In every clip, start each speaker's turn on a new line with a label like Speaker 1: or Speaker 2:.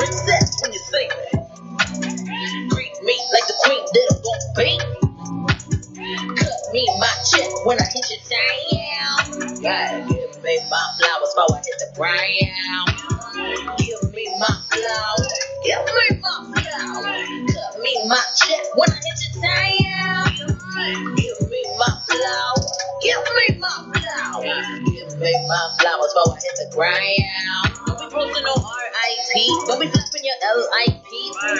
Speaker 1: princess when you see me. Greet me like the queen that I'm gon' be. Cut me my check when I hit your town. Yeah, give me my flowers before I hit the ground. Give me my flowers. Give me my flowers. Cut me my check when I hit your town. Give me my flowers. Give me my flowers. Give me my flowers before I hit the ground. Don't be posting no R.I.P. Don't be flapping your L.I.P.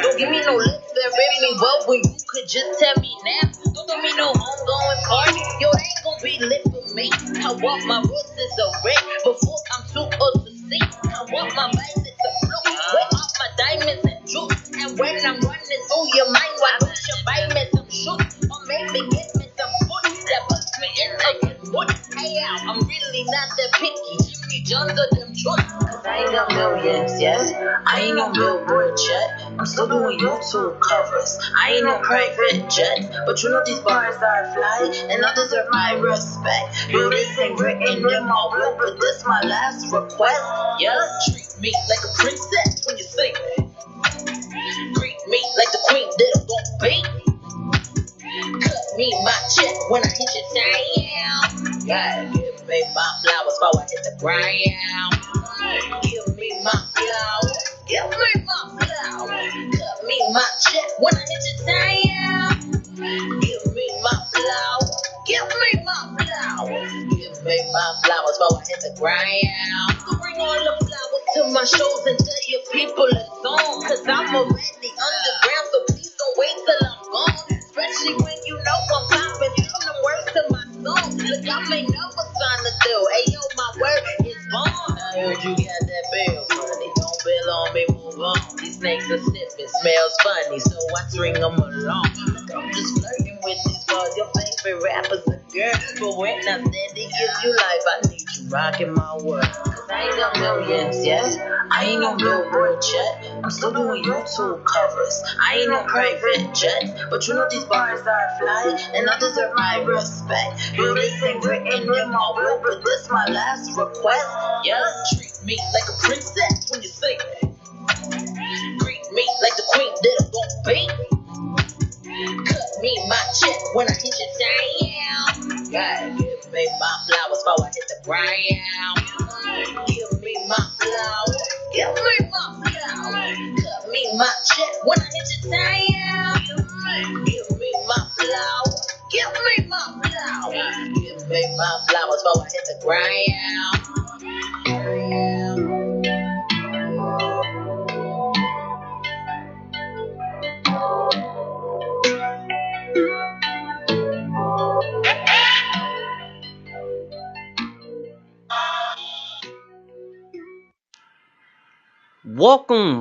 Speaker 1: Don't give me no lip that rip me well when you could just tell me now. Don't throw me no homegoing party. Yo, they ain't gon' be lit for me. I want my roses a red before I'm too old to see. I want my violets a blue. Wear off my diamonds and jewels. And when I'm running through your mind, why don't you buy me some shoes? Or maybe get me some food that puts me in a good mood. Hey, I'm really not that picky. Jimmy John's or them trucks. Cause I ain't no millions, yes. I ain't no billboard yet. I'm still doing YouTube covers. I ain't no private jet. But you know these bars are fly. And I deserve my respect. Yo, this ain't written in my will, but this my last request. Yes. Treat me like a princess when you see me. Greet me like the queen that I'm gon' be. Cut me my check when I hit your town. Yeah, give me my flowers before I hit the ground. Give me my flowers. Give me my flowers. Cut me my check when I hit your town. Give me my flowers. Give me my flowers. Give me my flowers before I hit the ground. So bring all the flowers to my shows and tell your people it's on. Cause I'm already underground, so please don't wait till I'm gone. Especially when you know I'm popping from the words to my song. Look, I may never sign a deal. Hey, yo, my word is bond. I heard you got that bill money. Don't bill on me, move on. These snakes are sniffing, smells funny, so I string them along. Look, I'm just flirting with these girls. Your favorite rapper's a girl. But when I said it gives you life, I need you rocking my world. Cause I ain't no millions, yes. I ain't no billboard yet. I'm still doing YouTube covers. I ain't no private jet. But you know these bars are fly. And I deserve my respect. Yo, this ain't written in my will, but this my last request. Yes. Treat me like a princess when you see me. Greet me like the queen that I'm gon' be. Cut me my check when I hit your town. Yeah, give me my flowers before I hit the ground. Give me my flowers. Give me my flowers. Cut me my check when I hit your town. Give me my flowers. Give me my flowers. Give me my flowers before I hit the ground.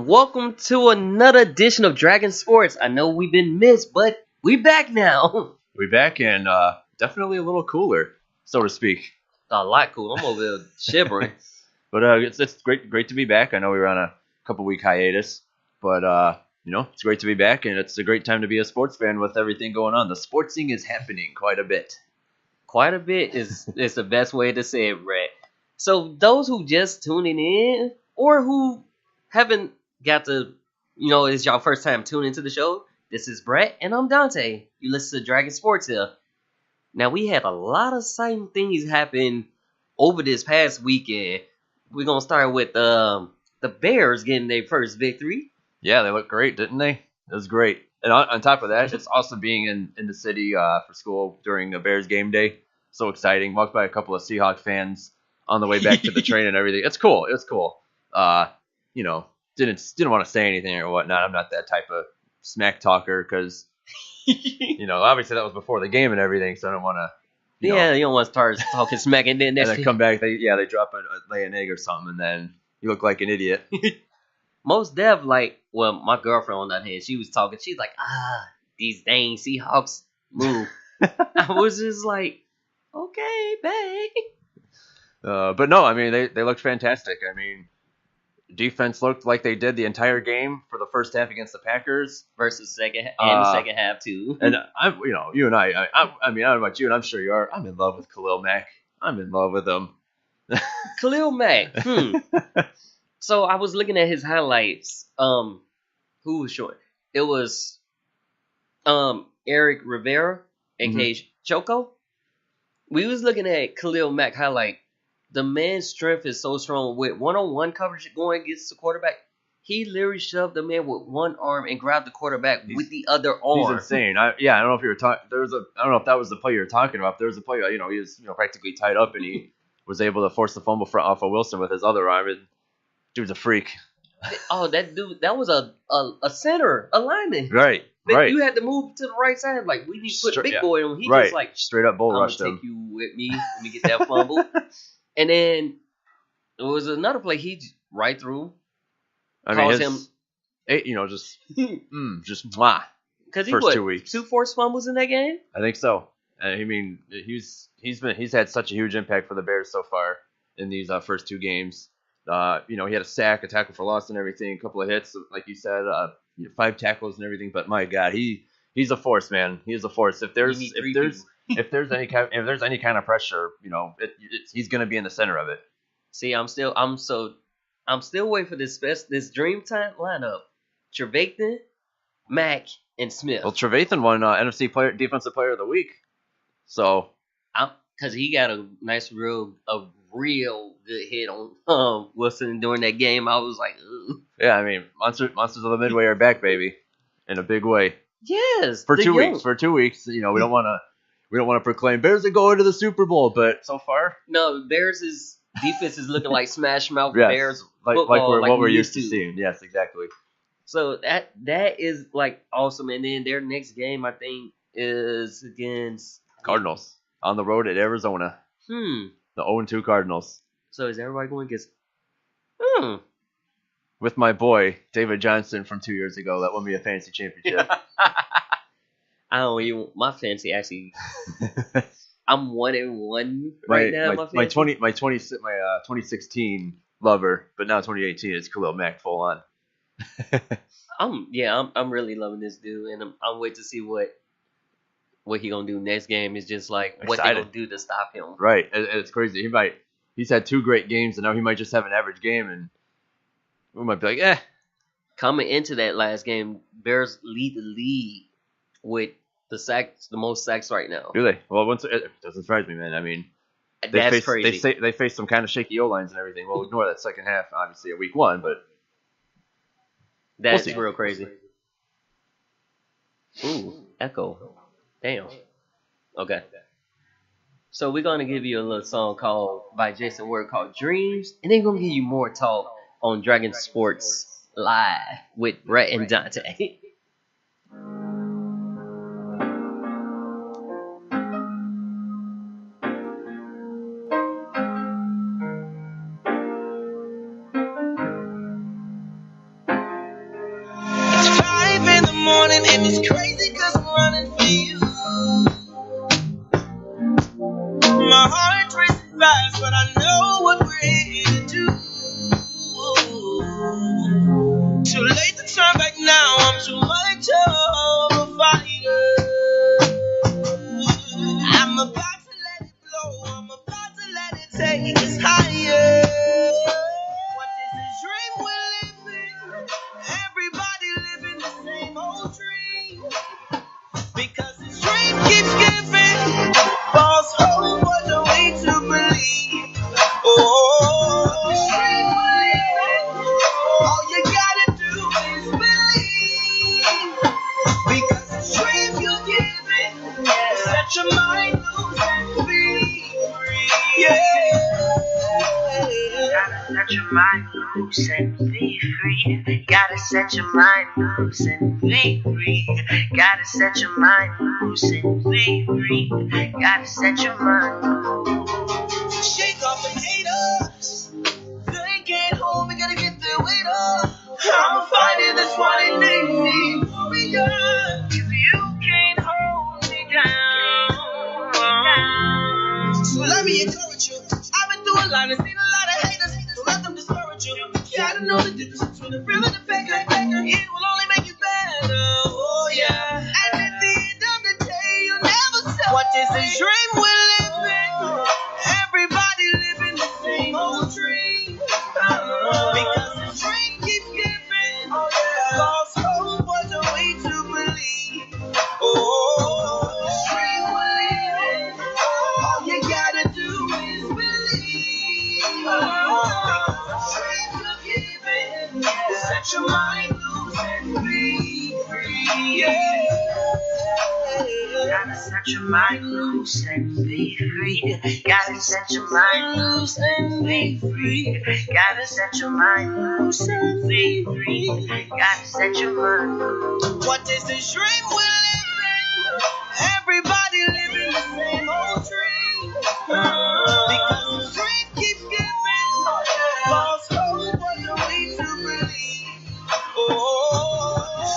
Speaker 2: Welcome to another edition of Dragon Sports. I know we've been missed, but we back now.
Speaker 3: We back and definitely a little cooler, so to speak.
Speaker 2: A lot cool. I'm over there shivering.
Speaker 3: But it's great to be back. I know we were on a couple week hiatus, but it's great to be back, and it's a great time to be a sports fan with everything going on. The sports thing is happening quite a bit.
Speaker 2: Quite a bit is the best way to say it, Brett. So those who just tuning in or who haven't got to, it's your first time tuning into the show, this is Brett and I'm Dante. You listen to Dragon Sports here. Now, we had a lot of exciting things happen over this past weekend. We're going to start with the Bears getting their first victory.
Speaker 3: Yeah, they looked great, didn't they? It was great. And on top of that, it's awesome being in the city for school during the Bears game day. So exciting. Walked by a couple of Seahawks fans on the way back to the train and everything. It's cool. It's cool. Didn't want to say anything or whatnot. I'm not that type of smack talker because, obviously that was before the game and everything, so I don't want to.
Speaker 2: You don't want to start talking smack and then
Speaker 3: come back. They drop lay an egg or something, and then you look like an idiot.
Speaker 2: Most def, my girlfriend on that hand, she was talking. She's like, these dang Seahawks move. I was just like, okay, babe.
Speaker 3: But no, I mean they looked fantastic. I mean, defense looked like they did the entire game for the first half against the Packers
Speaker 2: versus second half too.
Speaker 3: And you and I don't know about you, and I'm sure you are. I'm in love with Khalil Mack. I'm in love with him.
Speaker 2: Khalil Mack. So I was looking at his highlights. Who was short? It was Eric Rivera, aka Choco. We was looking at Khalil Mack highlight. The man's strength is so strong with one-on-one coverage going against the quarterback. He literally shoved the man with one arm and grabbed the quarterback with the other
Speaker 3: He's
Speaker 2: arm.
Speaker 3: insane. I don't know if you were talking. I don't know if that was the play you were talking about. There was a play. He was practically tied up and he was able to force the fumble off of Wilson with his other arm. And dude's a freak.
Speaker 2: Oh, that dude! That was a center, a lineman.
Speaker 3: Right.
Speaker 2: But
Speaker 3: Right.
Speaker 2: you had to move to the right side. Like, we need to put Big Boy on. He
Speaker 3: right.
Speaker 2: just like,
Speaker 3: straight up bull
Speaker 2: I'm
Speaker 3: rushed
Speaker 2: gonna
Speaker 3: him.
Speaker 2: take you with me. Let me get that fumble. And then there was another play. He right through.
Speaker 3: I mean,
Speaker 2: calls
Speaker 3: just mwah.
Speaker 2: Because he
Speaker 3: First
Speaker 2: what,
Speaker 3: 2 weeks.
Speaker 2: 2 forced fumbles in that game.
Speaker 3: I think so. I mean, he's had such a huge impact for the Bears so far in these first 2 games. He had a sack, a tackle for loss, and everything. A couple of hits, like you said, 5 tackles and everything. But my God, he's a force, man. He is a force. If there's any kind of pressure, he's gonna be in the center of it.
Speaker 2: See, I'm still waiting for this dream time lineup: Trevathan, Mack, and Smith.
Speaker 3: Well, Trevathan won NFC Defensive Player of the Week, so
Speaker 2: because he got a real good hit on Wilson during that game. I was like, ugh.
Speaker 3: Yeah, I mean, monsters of the Midway are back, baby, in a big way.
Speaker 2: Yes,
Speaker 3: For 2 weeks. For 2 weeks, we don't want to proclaim Bears are going to the Super Bowl, but so far,
Speaker 2: no, Bears' defense is looking like Smash Mouth
Speaker 3: yes,
Speaker 2: Bears
Speaker 3: like
Speaker 2: football,
Speaker 3: what we're used to seeing. Yes, exactly.
Speaker 2: So that is like awesome. And then their next game, I think, is against
Speaker 3: Cardinals on the road at Arizona. The 0-2 Cardinals.
Speaker 2: So is everybody going against?
Speaker 3: With my boy David Johnson from 2 years ago, that won me a fantasy championship.
Speaker 2: I don't even. My fantasy actually. I'm 1-1 right now.
Speaker 3: My 2016 lover, but now 2018 is Khalil Mack full on.
Speaker 2: I'm really loving this dude, and I'm waiting to see what he gonna do next game. Is just like what they gonna do to stop him.
Speaker 3: Right, it's crazy. He's had 2 great games, and now he might just have an average game, and we might be like,
Speaker 2: Coming into that last game, Bears lead the league with the most sacks right now.
Speaker 3: Do they? Well, it doesn't surprise me, man. I mean,
Speaker 2: that's crazy.
Speaker 3: They face some kind of shaky O-lines and everything. We'll ignore that second half, obviously, of week 1, but
Speaker 2: that's real crazy. Ooh, echo. Damn. Okay. So we're gonna give you a little song by Jason Ward called Dreams, and then we're gonna give you more talk on Dragon Sports Live with Brett and Dante.
Speaker 1: And it's crazy cause I'm running for you. My heart racing fast, but I know what we're here to do. Too late to turn back now, I'm too much of a fighter. I'm about to let it blow, I'm about to let it take us higher. What is this dream we're living? Everybody living the same old dream. Because this dream keeps giving false hope for the way to believe. Oh, this dream we're living, all you gotta do is believe. Because this dream you're giving, set your mind loose and be free. Yeah. Gotta set your mind loose and be free. Gotta set your mind loose and be free. Gotta set your mind loose and be free. Gotta set your mind loose. Shake off the haters. They can't hold me, gotta get their weight up. I'm fighting this one and make me warrior. Cause you can't hold me down. So let me encourage you. I've been through a lot and seen a lot of haters. Don't let them discourage you. You gotta know the difference between the real and the fake. It will only make you better. Oh yeah. And at the end of the day, you'll never tell. What is this dream we're living? Everybody living the same old dream. Because set your mind loose and be free. Yeah. Gotta set your mind loose and be free. Gotta set your mind loose and be free. Gotta set your mind loose and be free. Gotta set your mind loose. What is the dream we're living? Everybody living the same old dream. Because the dream keeps giving false hope for the way to believe. Oh,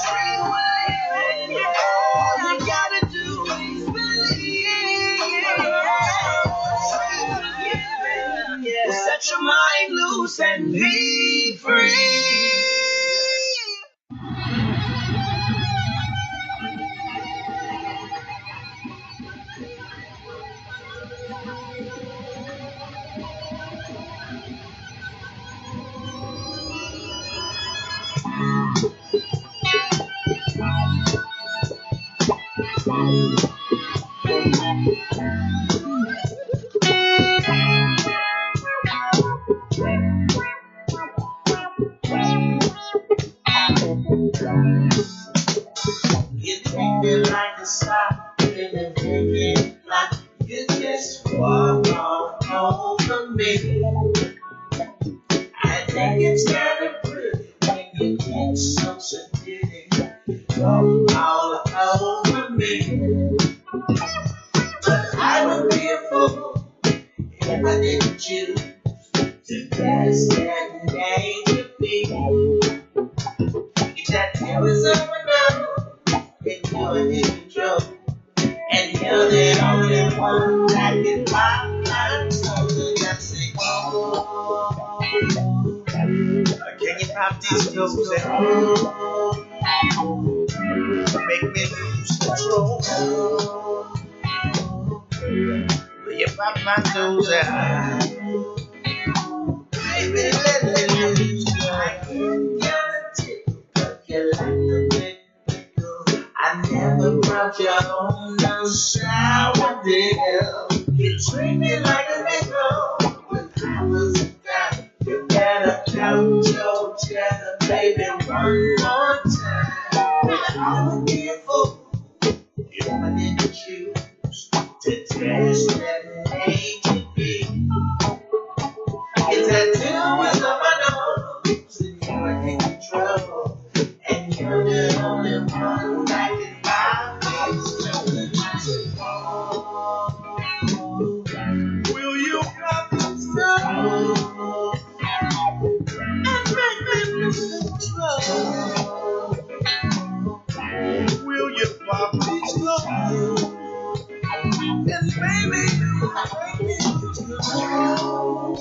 Speaker 1: dream we're living. All you gotta do is believe. Well, set your mind loose and be free. You treat me like a star, and then take it like you just walk all over me. I think it's kind of pretty when you get so sedated. You walk all over me. But I would be a fool if I didn't choose to pass that day to me. If that deal is over now, and you're in control, and you're the only one that can buy my soul. I say, oh, can you pop these toes and make me lose control? Will you pop my toes out? Baby, let me lose control. You like the big pickle. I never brought you home no sour deal. You treat me like a nickel when I was a dime. You better count your cheddar, baby, one more time. I would be a fool if I didn't choose to test that naked beat. It's a tattoo is on my nose, and you're in control. And you're the only one that can buy me something. Will you pop this love and make me lose control? Will you pop this love and baby make me lose control?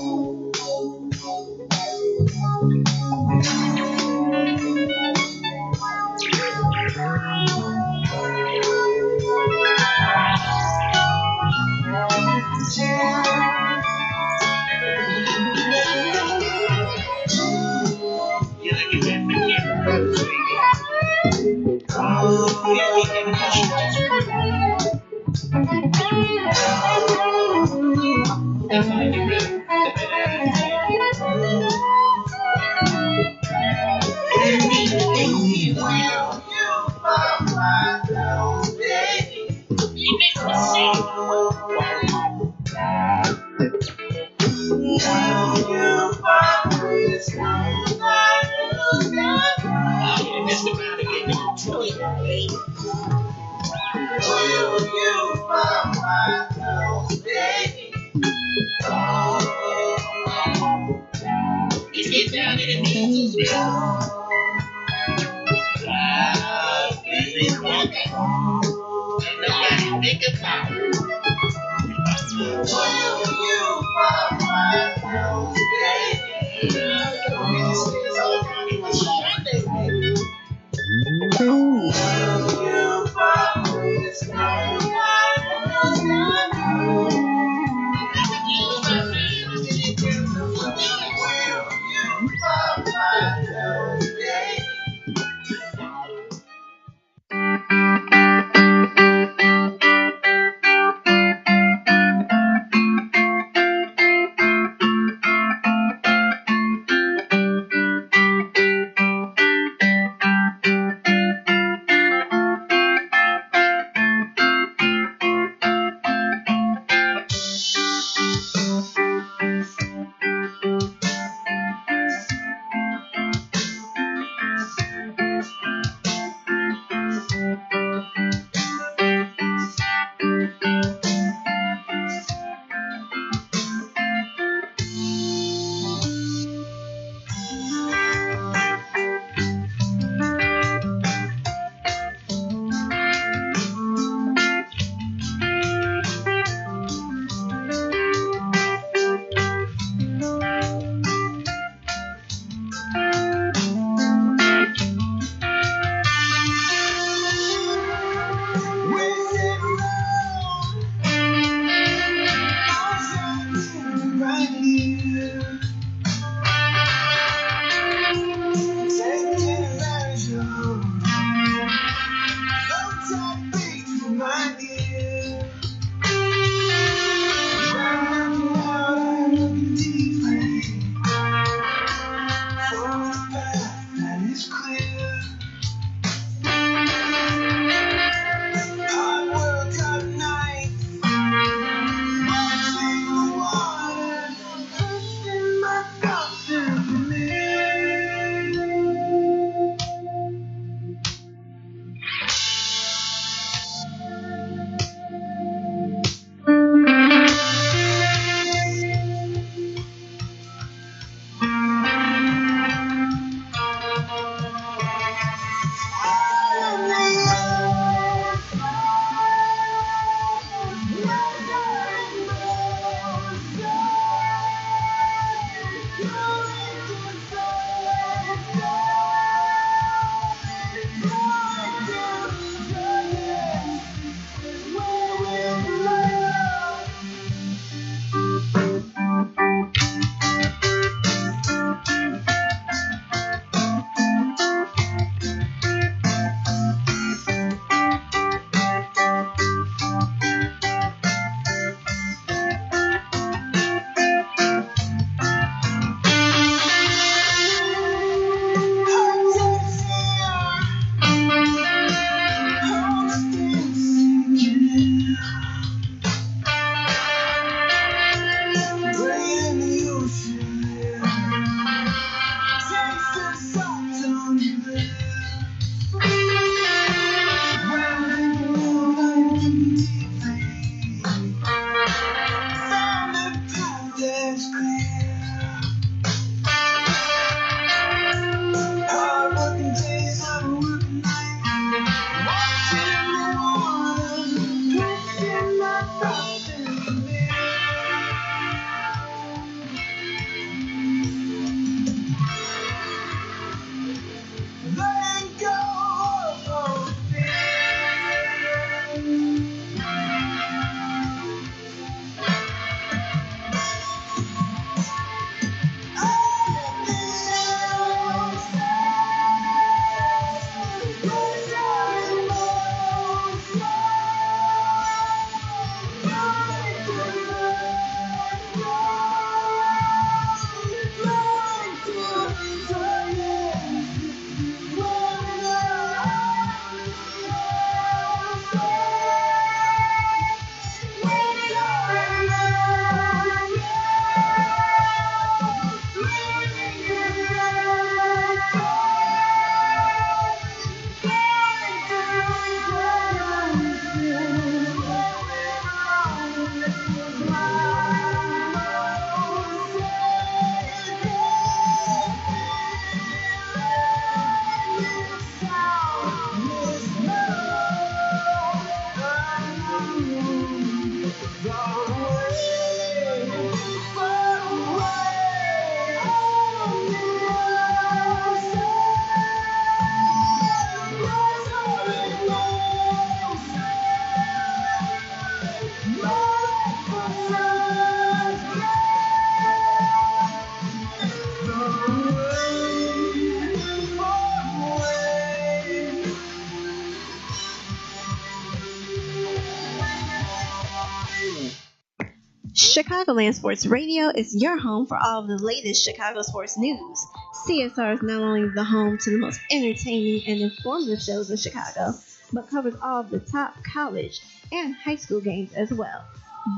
Speaker 4: Chicagoland Sports Radio is your home for all of the latest Chicago sports news. CSR is not only the home to the most entertaining and informative shows in Chicago, but covers all of the top college and high school games as well.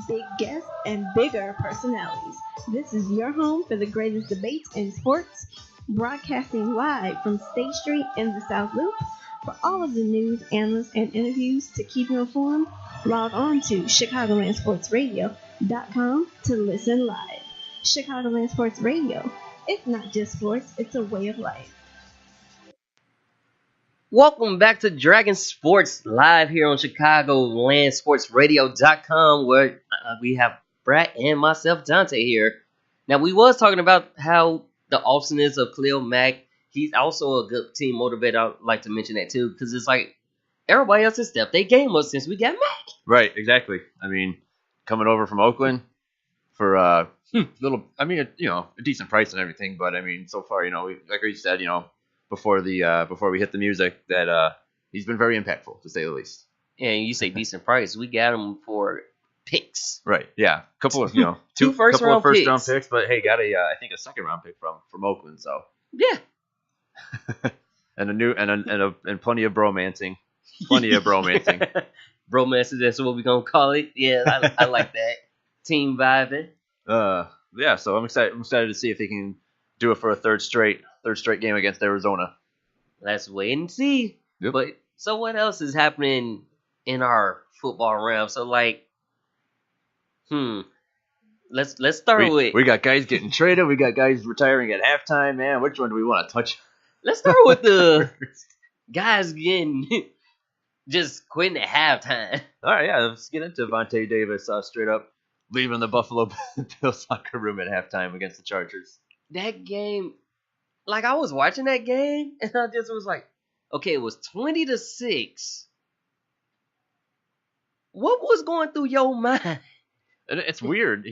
Speaker 4: Big guests and bigger personalities. This is your home for the greatest debates in sports, broadcasting live from State Street in the South Loop. For all of the news, analysts, and interviews to keep you informed, log on to ChicagolandSportsRadio.com to listen live. Chicagoland Sports Radio. It's not just sports, it's a way of life.
Speaker 2: Welcome back to Dragon Sports live here on ChicagolandSportsRadio.com, where we have Brad and myself, Dante, here. Now, we was talking about how the awesomeness of Khalil Mack. He's also a good team motivator. I'd like to mention that too, because it's like everybody else has stepped their game up since we got Mack.
Speaker 3: Right, exactly. I mean, coming over from Oakland for a little, I mean, a decent price and everything, but I mean, so far, like you said, before we hit the music, that he's been very impactful, to say the least.
Speaker 2: And you say decent price, we got him for picks.
Speaker 3: Right, yeah, a couple of
Speaker 2: two first round
Speaker 3: picks, but hey, got I think a second round pick from Oakland, so
Speaker 2: yeah.
Speaker 3: and plenty of bromancing.
Speaker 2: Bromance, that's what we're gonna call it. Yeah, I like that. Team vibing.
Speaker 3: Yeah, so I'm excited to see if he can do it for a third straight game against Arizona.
Speaker 2: Let's wait and see.
Speaker 3: Yep.
Speaker 2: But so what else is happening in our football realm? So let's start with.
Speaker 3: We got guys getting traded. We got guys retiring at halftime. Man, which one do we want to touch?
Speaker 2: Let's start with the guys getting just quitting at halftime.
Speaker 3: All right, yeah, let's get into Vontae Davis straight up leaving the Buffalo Bills locker room at halftime against the Chargers.
Speaker 2: That game, like I was watching that game, and I just was like, okay, it was 20-6. What was going through your mind?
Speaker 3: And it's weird.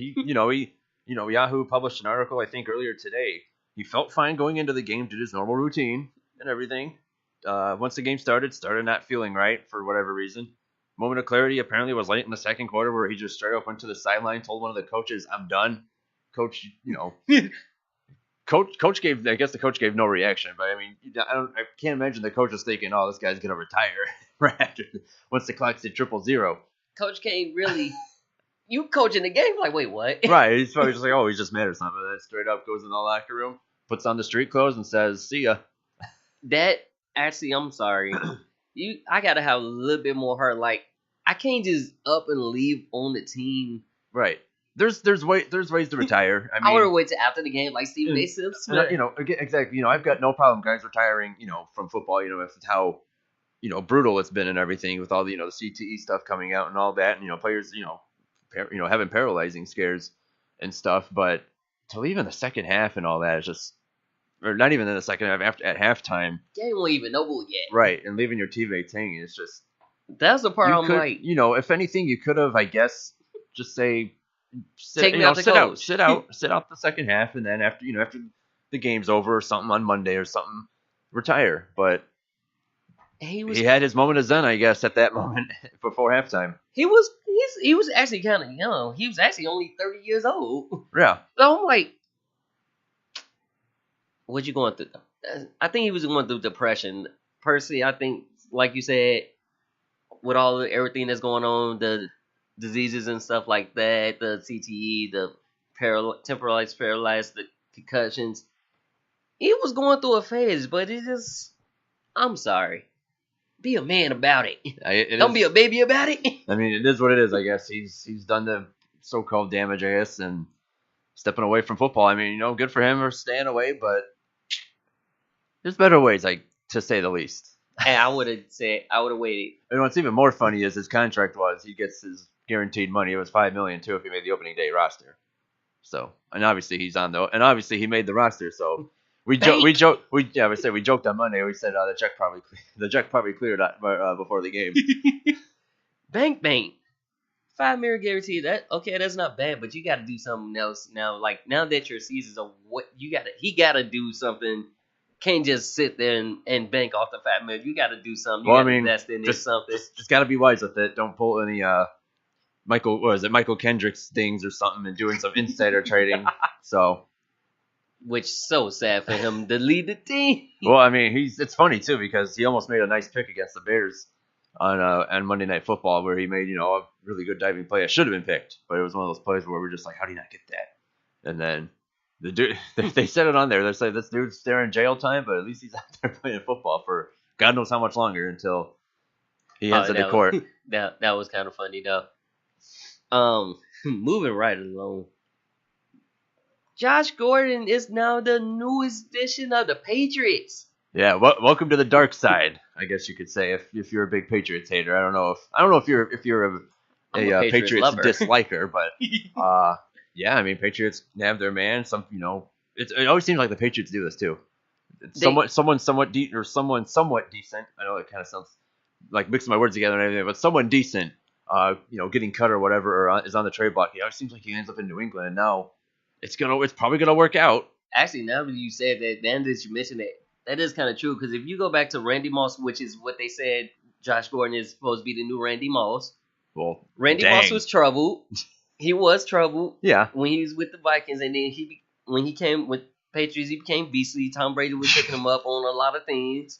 Speaker 3: Yahoo published an article I think earlier today. He felt fine going into the game, did his normal routine and everything. Once the game started not feeling right for whatever reason. Moment of clarity apparently was late in the second quarter where he just straight up went to the sideline, told one of the coaches, "I'm done." Coach, Coach gave. I guess the coach gave no reaction, but I mean, I can't imagine the coach was thinking, "Oh, this guy's gonna retire right after once the clock said 000."
Speaker 2: Coach K really. You coaching the game? Like, wait, what?
Speaker 3: Right. He's probably just like, oh, he's just mad or something. And then straight up goes in the locker room, puts on the street clothes, and says, "See ya."
Speaker 2: That actually, I'm sorry. I gotta have a little bit more heart. Like, I can't just up and leave on the team.
Speaker 3: Right. There's ways to retire. I mean,
Speaker 2: I would have waited till after the game, like Stephen A. Smith.
Speaker 3: Exactly. I've got no problem guys retiring. From football. If it's how, brutal it's been and everything with all the the CTE stuff coming out and all that, and players having paralyzing scares and stuff. But to leave in the second half and all that is just, or not even in the second half, at halftime.
Speaker 2: Game wasn't even over yet.
Speaker 3: Right, and leaving your teammates hanging is just.
Speaker 2: That's the part I'm like.
Speaker 3: If anything, you could have, I guess, just say, sit out the second half, and then after the game's over or something on Monday or something, retire. But he had his moment of zen, I guess, at that moment before halftime.
Speaker 2: He was actually kind of young. He was actually only 30 years old.
Speaker 3: Yeah.
Speaker 2: So I'm like, what you going through? I think he was going through depression. Personally, I think, like you said, with everything that's going on, the diseases and stuff like that, the CTE, the temporalized paralyzed, the concussions, he was going through a phase. But I'm sorry. Be a man about it. Don't be a baby about it.
Speaker 3: I mean, it is what it is, I guess. He's done the so-called damage, I guess, and stepping away from football. I mean, good for him for staying away, but there's better ways, to say the least.
Speaker 2: And I would have waited.
Speaker 3: And what's even more funny is his contract he gets his guaranteed money. It was $5 million too if he made the opening day roster. So, and obviously he's on and obviously he made the roster. So we joked on Monday. We said the check probably cleared before the game.
Speaker 2: Bank. $5 million guarantee. That's not bad, but you got to do something else now. Like now that your season's over, he got to do something. Can't just sit there and bank off the $5 million. You got to do something. You got to invest in something.
Speaker 3: Just got to be wise with it. Don't pull any Michael Kendricks things or something and doing some insider trading. So,
Speaker 2: which is so sad for him to lead the team.
Speaker 3: well, I mean, it's funny too because he almost made a nice pick against the Bears on Monday Night Football where he made a really good diving play. It should have been picked, but it was one of those plays where we're just like, how do you not get that? And then the dude, they said it on there. They say this dude's there in jail time, but at least he's out there playing football for God knows how much longer until he ends up in court.
Speaker 2: That was kind of funny though. Moving right along. Josh Gordon is now the newest addition of the Patriots.
Speaker 3: Yeah, welcome to the dark side, I guess you could say, if you're a big Patriots hater. I don't know if you're a Patriots disliker, but yeah, I mean Patriots have their man. It always seems like the Patriots do this too. Someone somewhat decent. I know it kind of sounds like mixing my words together and everything, but someone decent, getting cut or whatever, or is on the trade block. It always seems like he ends up in New England, and now it's probably gonna work out.
Speaker 2: Actually, now that you said that, then that you mentioned it, that is kind of true. Because if you go back to Randy Moss, which is what they said, Josh Gordon is supposed to be the new Randy Moss.
Speaker 3: Well,
Speaker 2: Randy Moss was troubled. He was troubled.
Speaker 3: Yeah.
Speaker 2: When he was with the Vikings, and then when he came with Patriots, he became beastly. Tom Brady was picking him up on a lot of things.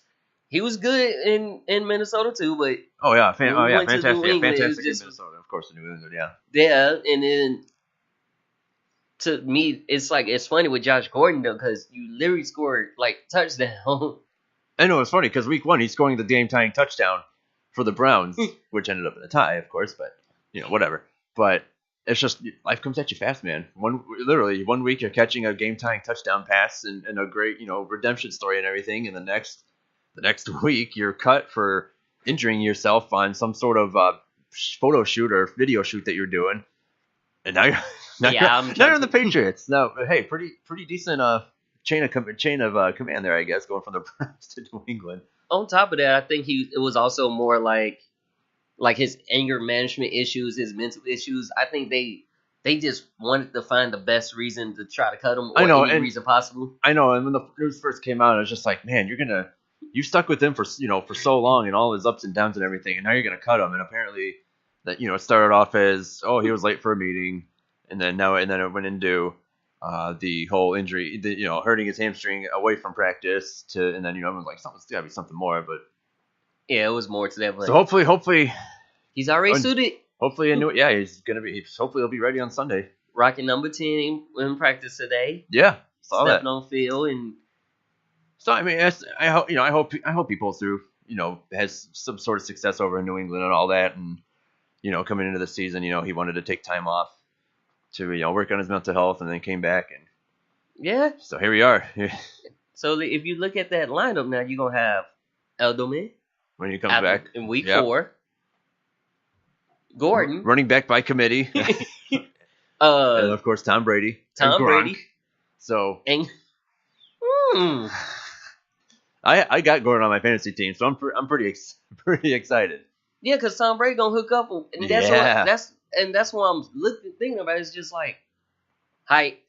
Speaker 2: He was good in Minnesota too, but
Speaker 3: fantastic in
Speaker 2: just,
Speaker 3: Minnesota, of course, in New England, yeah.
Speaker 2: Yeah, and then to me, it's funny with Josh Gordon though, because you literally scored touchdown.
Speaker 3: I know it's funny because week 1 he's scoring the game-tying touchdown for the Browns, which ended up in a tie, of course, but whatever. But it's just life comes at you fast, man. Literally 1 week you're catching a game-tying touchdown pass and a great redemption story and everything, and the next week you're cut for injuring yourself on some sort of photo shoot or video shoot that you're doing, and now you're in the Patriots. No, but hey, pretty decent chain of command there, I guess, going from the Browns to New England.
Speaker 2: On top of that, I think it was also more like his anger management issues, his mental issues. I think they just wanted to find the best reason to try to cut him, or any reason possible.
Speaker 3: I know, and when the news first came out, I was just like, man, you stuck with him for so long and all his ups and downs and everything, and now you're gonna cut him. And apparently, that it started off as he was late for a meeting, and then it went into the whole injury, hurting his hamstring away from practice and then everyone's like, something's gotta be something more, but
Speaker 2: yeah, it was more to that.
Speaker 3: So hopefully
Speaker 2: he's already suited.
Speaker 3: Hopefully hopefully he'll be ready on Sunday.
Speaker 2: Rocking number 10 in practice today.
Speaker 3: Yeah,
Speaker 2: stepping on field and.
Speaker 3: So I mean, I hope he pulls through. Has some sort of success over in New England and all that, and coming into the season, he wanted to take time off to work on his mental health, and then came back, and
Speaker 2: yeah.
Speaker 3: So here we are.
Speaker 2: So if you look at that lineup now, you're gonna have Edelman
Speaker 3: when he comes back
Speaker 2: in week 4. Gordon
Speaker 3: running back by committee, and of course Tom Brady. So. I got Gordon on my fantasy team, so I'm pretty excited.
Speaker 2: Yeah, because Tom Brady gonna hook up, and that's what I'm thinking about. It's just like height.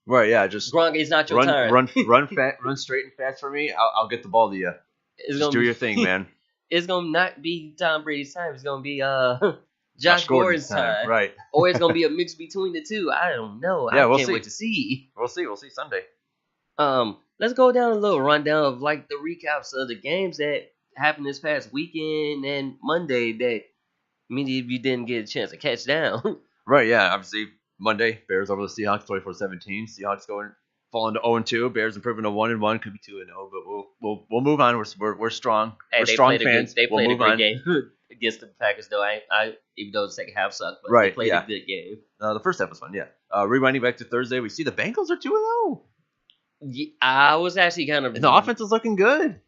Speaker 3: Right, yeah, just
Speaker 2: Gronk, it's not your turn.
Speaker 3: Run straight and fast for me. I'll get the ball to you. Just do your thing, man.
Speaker 2: It's gonna not be Tom Brady's time. It's gonna be Josh Gordon's time,
Speaker 3: right?
Speaker 2: Or it's gonna be a mix between the two. I don't know.
Speaker 3: Yeah,
Speaker 2: I can't wait to see.
Speaker 3: We'll see Sunday.
Speaker 2: Let's go down a little rundown of the recaps of the games that happened this past weekend and Monday that many of you didn't get a chance to catch down.
Speaker 3: Right, yeah. Obviously, Monday, Bears over the Seahawks 24-17. Seahawks falling to 0-2. Bears improving to 1-1. Could be 2-0, but we'll move on. We're strong.
Speaker 2: Hey,
Speaker 3: we're strong fans.
Speaker 2: They played a great game against the Packers, though. I even though the second half sucked, but they played a good game.
Speaker 3: The first half was fun, yeah. Rewinding back to Thursday, we see the Bengals are 2-0.
Speaker 2: Yeah, I was actually kind of.
Speaker 3: And the offense is looking good.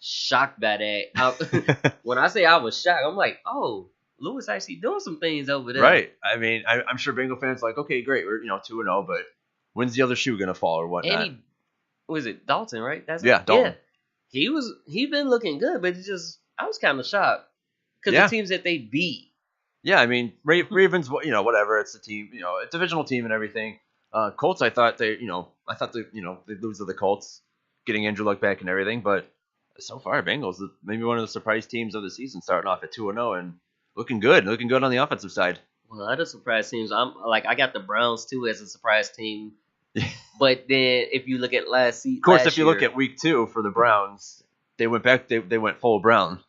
Speaker 2: Shocked by that. When I say I was shocked, I'm like, oh, Lewis actually doing some things over there.
Speaker 3: Right. I mean, I'm sure Bengal fans are like, okay, great, we're 2-0, but when's the other shoe gonna fall or whatnot?
Speaker 2: And was it Dalton? Right.
Speaker 3: Dalton.
Speaker 2: Yeah. He's been looking good, but I was kind of shocked because the teams that they beat.
Speaker 3: Yeah, I mean, Ravens, whatever. It's a team, a divisional team and everything. Colts, I thought they lose to the Colts, getting Andrew Luck back and everything. But so far, Bengals maybe one of the surprise teams of the season, starting off at 2-0 and looking good on the offensive side.
Speaker 2: Well, other surprise teams, I got the Browns too as a surprise team. But then if you look at last season,
Speaker 3: Of course, if you look at week 2 for the Browns, they went back. They went full Brown.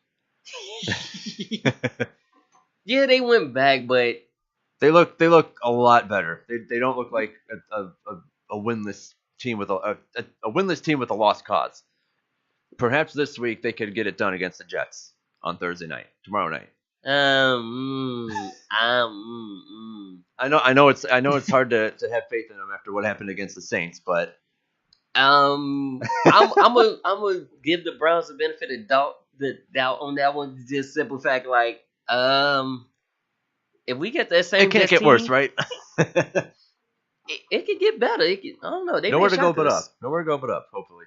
Speaker 2: yeah, they went back, but
Speaker 3: They look a lot better. They don't look like a winless team with a winless team with a lost cause. Perhaps this week they could get it done against the Jets on tomorrow night. I know it's hard to have faith in them after what happened against the Saints, but
Speaker 2: I'm gonna give the Browns the benefit of doubt on that one. Just simple fact, like if we get that same,
Speaker 3: it can't get
Speaker 2: team,
Speaker 3: worse, right?
Speaker 2: it could get better. I don't know. They
Speaker 3: Nowhere to
Speaker 2: may
Speaker 3: go
Speaker 2: shock
Speaker 3: but
Speaker 2: us.
Speaker 3: up. Nowhere to go but up. Hopefully,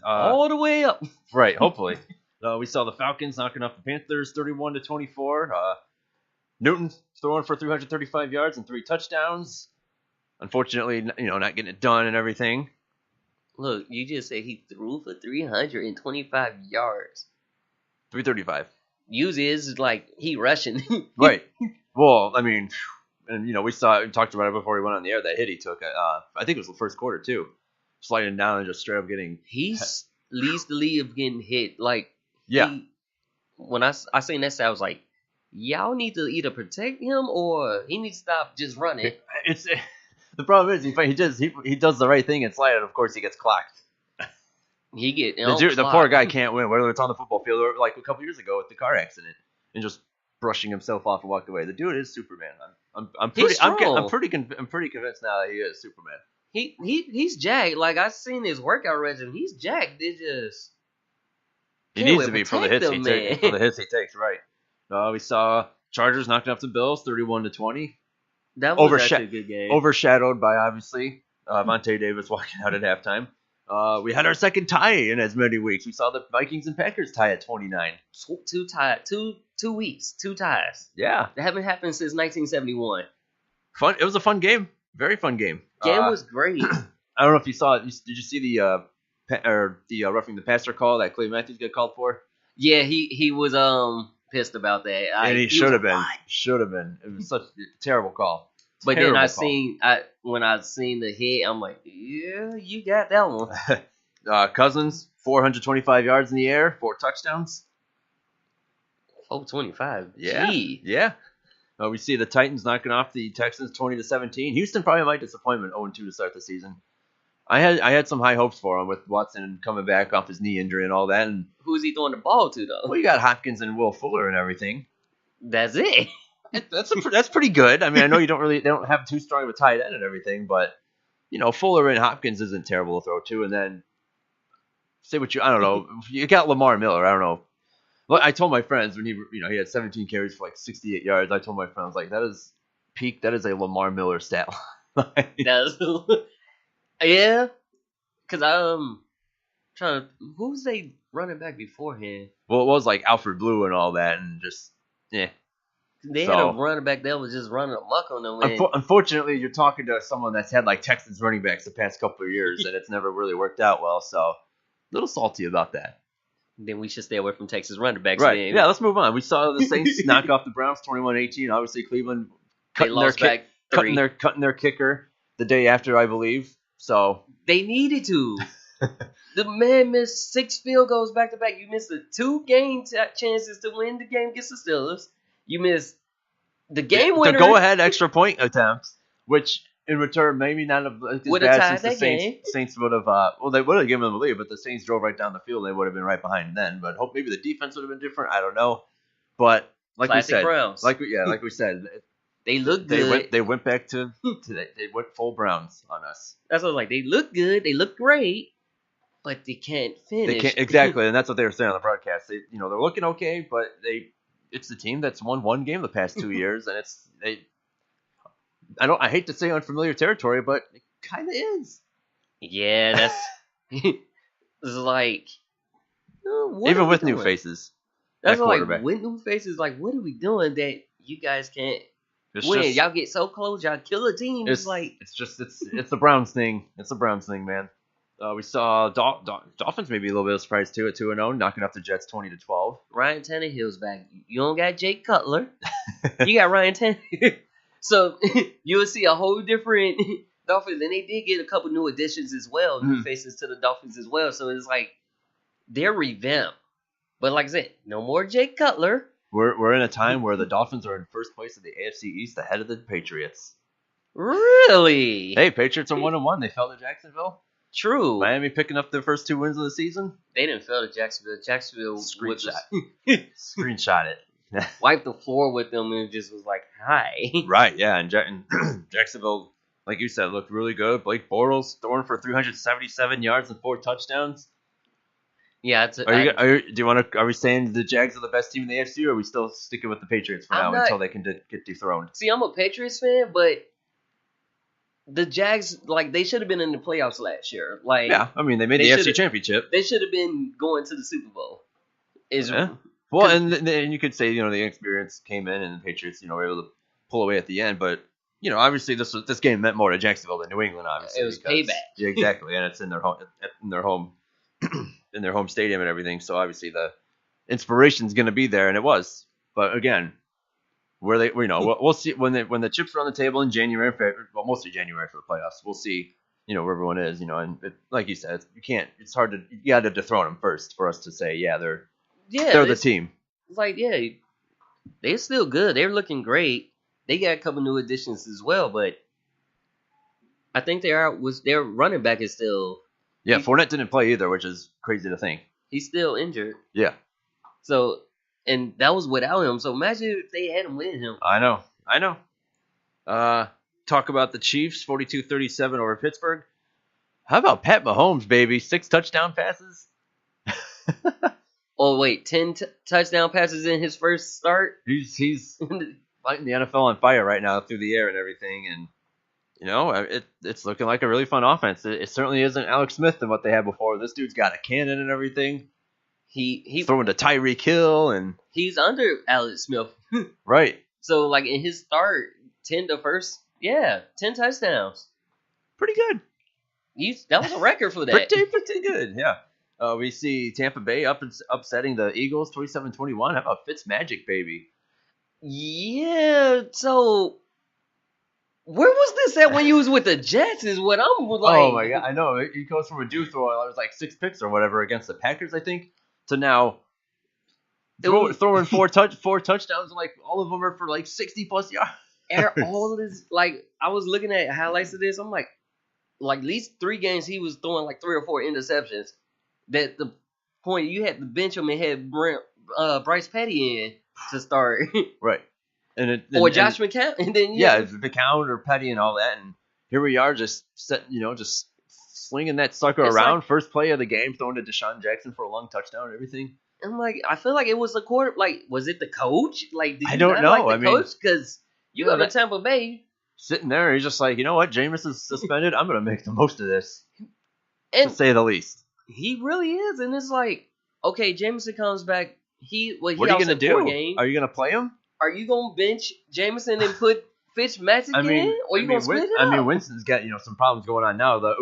Speaker 2: all the way up.
Speaker 3: right. Hopefully, we saw the Falcons knocking off the Panthers 31-24. Newton throwing for 335 yards and 3 touchdowns. Unfortunately, not getting it done and everything.
Speaker 2: Look, you just said he threw for 325 yards.
Speaker 3: 335.
Speaker 2: Usually it's like he rushing.
Speaker 3: Right. Well, I mean, and we talked about it before he went on the air. That hit he took. I think it was the first quarter too, sliding down and just straight up getting.
Speaker 2: He's leads the league of getting hit. Like
Speaker 3: yeah.
Speaker 2: When I seen that, I was like, y'all need to either protect him or he needs to stop just running.
Speaker 3: It's the problem is he does the right thing and slide, and of course he gets clocked.
Speaker 2: He get
Speaker 3: the poor guy can't win, whether it's on the football field or like a couple years ago with the car accident and just brushing himself off and walked away. The dude is Superman. I'm pretty convinced now that he is Superman.
Speaker 2: He's jacked. Like I seen his workout regimen. He's jacked. They just
Speaker 3: he needs to be for the hits he takes. For the hits he takes, right? We saw Chargers knocking off the Bills 31-20.
Speaker 2: That was actually a good game.
Speaker 3: Overshadowed by obviously Vontae Davis walking out at halftime. We had our second tie in as many weeks. We saw the Vikings and Packers tie at 29.
Speaker 2: Two weeks, 2 ties.
Speaker 3: Yeah,
Speaker 2: that haven't happened since 1971.
Speaker 3: Fun. It was a fun game. Very fun game.
Speaker 2: Game was great.
Speaker 3: I don't know if you saw it. Did you see the roughing the passer call that Clay Matthews got called for?
Speaker 2: Yeah, he was pissed about that.
Speaker 3: And he should have been. Should have been. It was such a terrible call.
Speaker 2: But then when I seen the hit, I'm like, yeah, you got that one.
Speaker 3: Cousins, 425 yards in the air, 4 touchdowns.
Speaker 2: 425.
Speaker 3: Yeah.
Speaker 2: Gee.
Speaker 3: Yeah. We see the Titans knocking off the Texans 20-17. Houston probably my disappointment, 0-2 to start the season. I had some high hopes for him with Watson coming back off his knee injury and all that. And
Speaker 2: who's he throwing the ball to though?
Speaker 3: Well, you got Hopkins and Will Fuller and everything.
Speaker 2: That's it.
Speaker 3: That's pretty good. I mean, I know they don't have too strong of a tight end and everything, but Fuller and Hopkins isn't terrible to throw to. And then I don't know, you got Lamar Miller. I don't know. Well, I told my friends when he had 17 carries for like 68 yards. I told my friends like that is peak. That is a Lamar Miller stat.
Speaker 2: Yeah, because trying to who's they running back beforehand?
Speaker 3: Well, it was like Alfred Blue and all that, and just yeah.
Speaker 2: They had a running back that was just running amok on them.
Speaker 3: Unfortunately, you're talking to someone that's had like Texans running backs the past couple of years, and it's never really worked out well. So a little salty about that.
Speaker 2: Then we should stay away from Texas running backs.
Speaker 3: Right.
Speaker 2: Then.
Speaker 3: Yeah, let's move on. We saw the Saints knock off the Browns 21-18. Obviously, Cleveland cutting their kicker the day after, I believe. So
Speaker 2: they needed to. The man missed 6 field goals back to back. You missed the 2 game chances to win the game against the Steelers. You missed the game winner.
Speaker 3: The go-ahead extra point attempts, which in return maybe not have as bad since the Saints would have. They would have given them the lead, but the Saints drove right down the field. They would have been right behind then. But hope maybe the defense would have been different. I don't know. But like
Speaker 2: Classic
Speaker 3: we said,
Speaker 2: Browns.
Speaker 3: like we said,
Speaker 2: they look good.
Speaker 3: They went back to they went full Browns on us.
Speaker 2: That's what I was like. They look good. They look great. But they can't finish.
Speaker 3: They can't exactly, and that's what they were saying on the broadcast. They're looking okay, but it's the team that's won 1 game the past 2 years, and I hate to say unfamiliar territory, but it kind of is.
Speaker 2: Yeah, that's it's like
Speaker 3: even with new faces.
Speaker 2: That's like with new faces. Like, what are we doing that you guys can't win? Y'all get so close, y'all kill a team. It's the
Speaker 3: Browns thing. It's the Browns thing, man. We saw Dolphins maybe a little bit of surprise too at 2-0, knocking off the Jets 20-12.
Speaker 2: Ryan Tannehill's back. You don't got Jake Cutler. You got Ryan Tannehill. So you'll see a whole different Dolphins. And they did get a couple new additions as well, new faces to the Dolphins as well. So it's like they're revamped. But like I said, no more Jake Cutler.
Speaker 3: We're in a time where the Dolphins are in first place of the AFC East ahead of the Patriots.
Speaker 2: Really?
Speaker 3: Hey, Patriots are 1-1. They fell to Jacksonville.
Speaker 2: True.
Speaker 3: Miami picking up their first 2 wins of the season.
Speaker 2: They didn't fail to Jacksonville. Jacksonville
Speaker 3: Screenshot it.
Speaker 2: wiped the floor with them and just was like, hi.
Speaker 3: Right, yeah. And Jacksonville, like you said, looked really good. Blake Bortles throwing for 377 yards and 4 touchdowns.
Speaker 2: Yeah.
Speaker 3: Are we saying the Jags are the best team in the AFC, or are we still sticking with the Patriots for now until they can get dethroned?
Speaker 2: See, I'm a Patriots fan, but the Jags, like, they should have been in the playoffs last year. Like,
Speaker 3: yeah, I mean, they made the AFC Championship.
Speaker 2: They should have been going to the Super Bowl.
Speaker 3: Well, and you could say, the experience came in and the Patriots, were able to pull away at the end. But, obviously this game meant more to Jacksonville than New England, obviously.
Speaker 2: It was payback.
Speaker 3: Yeah, exactly. And it's in their home in their home stadium and everything. So, obviously, the inspiration's going to be there, and it was. But, again, we'll see when the chips are on the table in January, mostly January for the playoffs. We'll see, where everyone is, and like you said, it's hard to, you got to dethrone them first for us to say, yeah, they're the team.
Speaker 2: Like, yeah, they're still good. They're looking great. They got a couple new additions as well, but I think their running back is still.
Speaker 3: Yeah, Fournette didn't play either, which is crazy to think.
Speaker 2: He's still injured.
Speaker 3: Yeah.
Speaker 2: So. And that was without him. So imagine if they had him with him.
Speaker 3: I know. Talk about the Chiefs, 42-37 over Pittsburgh. How about Pat Mahomes, baby? 6 touchdown passes.
Speaker 2: Oh, wait. 10 touchdown passes in his first start?
Speaker 3: He's lighting the NFL on fire right now through the air and everything. And, it's looking like a really fun offense. It certainly isn't Alex Smith than what they had before. This dude's got a cannon and everything. He's throwing to Tyreek Hill, and he's
Speaker 2: under Alex Smith.
Speaker 3: Right.
Speaker 2: So, like, in his start, 10 touchdowns.
Speaker 3: Pretty good.
Speaker 2: That was a record for that.
Speaker 3: pretty good, yeah. We see Tampa Bay upsetting the Eagles 27-21. How about Fitzmagic, baby?
Speaker 2: Yeah, so where was this at when you was with the Jets is what I'm like.
Speaker 3: Oh, my God. I know. He goes from a dude throwing, it was like 6 picks or whatever against the Packers, I think, to now throwing four touchdowns, and like all of them are for like 60+ yards.
Speaker 2: All this, like, I was looking at highlights of this. I'm like at least 3 games he was throwing like 3 or 4 interceptions. That the point you had to bench him and had Bryce Petty in to start.
Speaker 3: Right.
Speaker 2: Or Josh McCown, and then
Speaker 3: McCown or Petty and all that, and here we are just just slinging that sucker around. Like, first play of the game, throwing to Deshaun Jackson for a long touchdown and everything.
Speaker 2: I'm like, I feel like it was the quarter. Like, was it the coach? Like,
Speaker 3: I don't know.
Speaker 2: Like the coach, because you go to Tampa Bay,
Speaker 3: sitting there, he's just like, you know what, Jameis is suspended. I'm gonna make the most of this,
Speaker 2: and
Speaker 3: to say the least.
Speaker 2: He really is, and it's like, okay, Jameson comes back. What are
Speaker 3: you gonna do? Are you gonna play him?
Speaker 2: Are you gonna bench Jameson and put Fitzmagic in, or you gonna split it up?
Speaker 3: I mean, Winston's got some problems going on now. The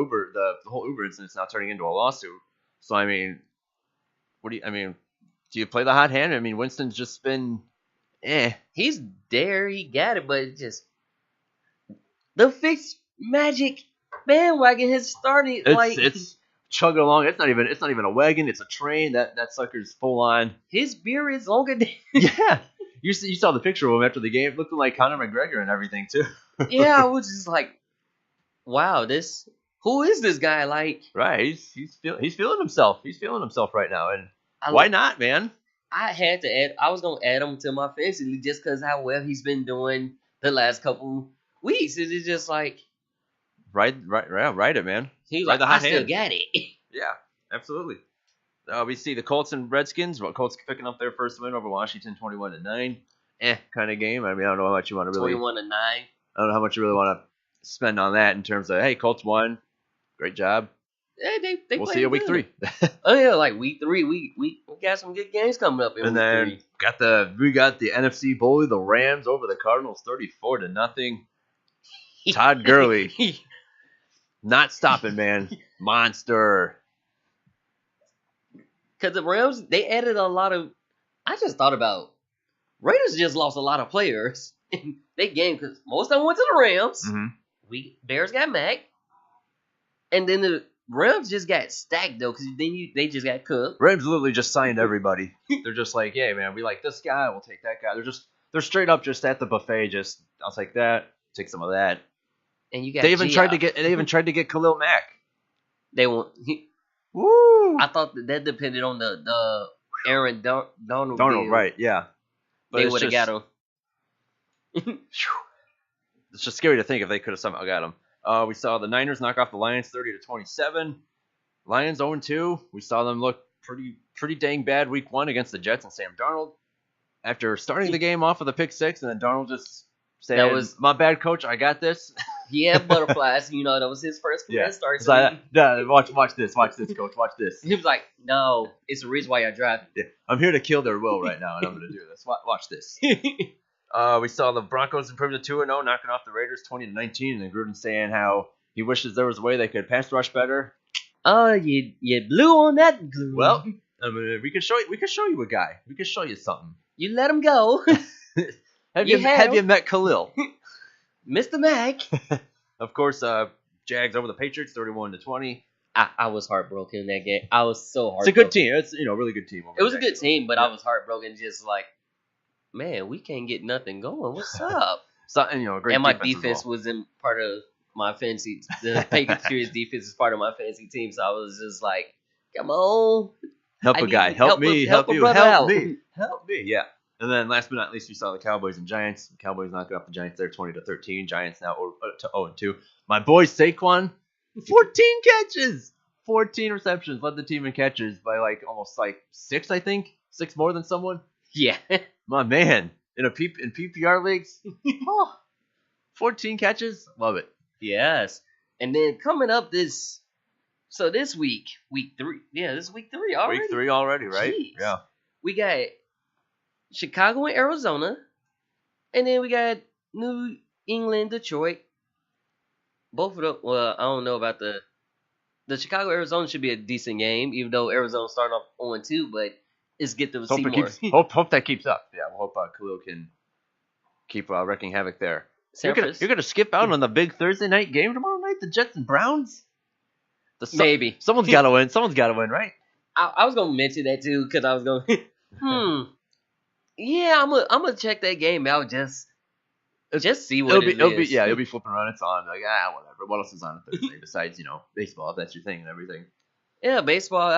Speaker 3: whole Uber incident's now turning into a lawsuit. So I mean, do you play the hot hand? I mean, Winston's just been,
Speaker 2: He's there, he got it, but it's just the Fitzmagic bandwagon has started.
Speaker 3: It's chugging along. It's not even a wagon. It's a train. That sucker's full on.
Speaker 2: His beard is longer than.
Speaker 3: Yeah. You saw the picture of him after the game, looking like Conor McGregor and everything too.
Speaker 2: Yeah, I was just like, "Wow, who is this guy?" Like,
Speaker 3: right? He's feeling himself. He's feeling himself right now, and why not, man?
Speaker 2: I had to add. I was gonna add him to my fantasy league just because how well he's been doing the last couple weeks. It's just like,
Speaker 3: right it, man.
Speaker 2: He's like, I still got it.
Speaker 3: Yeah, absolutely. We see the Colts and Redskins. Colts picking up their first win over Washington, 21-9. Kind of game. I mean, I don't know how much you want to really.
Speaker 2: 21-9.
Speaker 3: I don't know how much you really want to spend on that in terms of, hey, Colts won, great job.
Speaker 2: Yeah, they
Speaker 3: we'll see you week 3.
Speaker 2: Oh yeah, like week 3, we got some good games coming up.
Speaker 3: And then we got the NFC bully, the Rams over the Cardinals, 34-0. Todd Gurley. Not stopping, man. Monster.
Speaker 2: Because the Rams, they added a lot of. I just thought about Raiders just lost a lot of players in they game because most of them went to the Rams.
Speaker 3: Mm-hmm.
Speaker 2: Bears got Mac, and then the Rams just got stacked though because they just got cooked.
Speaker 3: Rams literally just signed everybody. They're just like, yeah, man, we like this guy. We'll take that guy. They're straight up just at the buffet. Just I'll take that. Take some of that.
Speaker 2: And you got
Speaker 3: They even tried to get Khalil Mack.
Speaker 2: They want.
Speaker 3: Woo!
Speaker 2: I thought that depended on the Aaron Donald.
Speaker 3: Darnold,
Speaker 2: deal.
Speaker 3: right? Yeah. But
Speaker 2: They
Speaker 3: it's
Speaker 2: would have
Speaker 3: just-
Speaker 2: got him.
Speaker 3: It's just scary to think if they could have somehow got him. We saw the Niners knock off the Lions 30-27. Lions 0-2. We saw them look pretty dang bad week 1 against the Jets and Sam Darnold. After starting the game off with a pick 6, and then Darnold just said,
Speaker 2: That was-
Speaker 3: "My bad, coach. I got this."
Speaker 2: He had butterflies. That was his first command start.
Speaker 3: It's like, watch this, coach. Watch this.
Speaker 2: He was like, "No, it's the reason why I drafted."
Speaker 3: Yeah, I'm here to kill their will right now, and I'm going to do this. Watch this. We saw the Broncos improve to 2-0, knocking off the Raiders 20-19, and then Gruden saying how he wishes there was a way they could pass rush better.
Speaker 2: Oh, you blew on that glue.
Speaker 3: Well, I mean, we could show you a guy. We could show you something.
Speaker 2: you let him go,
Speaker 3: Have
Speaker 2: You
Speaker 3: you
Speaker 2: have.
Speaker 3: met Khalil?
Speaker 2: Mr. Mac.
Speaker 3: Of course, Jags over the Patriots 31-20.
Speaker 2: I was heartbroken in that game. I was so
Speaker 3: It's
Speaker 2: heartbroken.
Speaker 3: a good team. It's a really good team. Over
Speaker 2: It was a
Speaker 3: there.
Speaker 2: good team, but I was heartbroken. Just like, man, we can't get nothing going. What's up?
Speaker 3: So, and, a great
Speaker 2: And my
Speaker 3: defense as
Speaker 2: defense
Speaker 3: well.
Speaker 2: was in part of my fantasy. The Patriots defense is part of my fantasy team, so I was just like, come on.
Speaker 3: Help
Speaker 2: I
Speaker 3: a
Speaker 2: need
Speaker 3: guy. Help me. Help
Speaker 2: a
Speaker 3: you.
Speaker 2: brother
Speaker 3: Help
Speaker 2: out.
Speaker 3: me. Help me. Yeah. And then last but not least, we saw the Cowboys and Giants. The Cowboys knocking off the Giants there 20-13. Giants now to 0-2. My boy Saquon, 14 catches, 14 receptions, led the team in catches by almost 6, I think. 6 more than someone.
Speaker 2: Yeah.
Speaker 3: My man. In PPR leagues. 14 catches. Love it.
Speaker 2: Yes. And then coming up this week 3. Yeah, this is week 3 already.
Speaker 3: Week 3 already, right?
Speaker 2: Jeez.
Speaker 3: Yeah.
Speaker 2: We got Chicago and Arizona. And then we got New England, Detroit. Both of them, well, I don't know about the Chicago Arizona should be a decent game, even though Arizona started off 0-2, but it's good to see more.
Speaker 3: Hope that keeps up. Yeah, we'll hope Khalil can keep wrecking havoc there. You're gonna skip out on the big Thursday night game tomorrow night, the Jets and Browns.
Speaker 2: Maybe.
Speaker 3: Someone's got to win. Someone's got to win, right?
Speaker 2: I was gonna mention that too because I was going. Yeah, I'm gonna check that game out just see what
Speaker 3: it'll be flipping around. It's on whatever. What else is on Thursday besides baseball if that's your thing and everything.
Speaker 2: Yeah, baseball.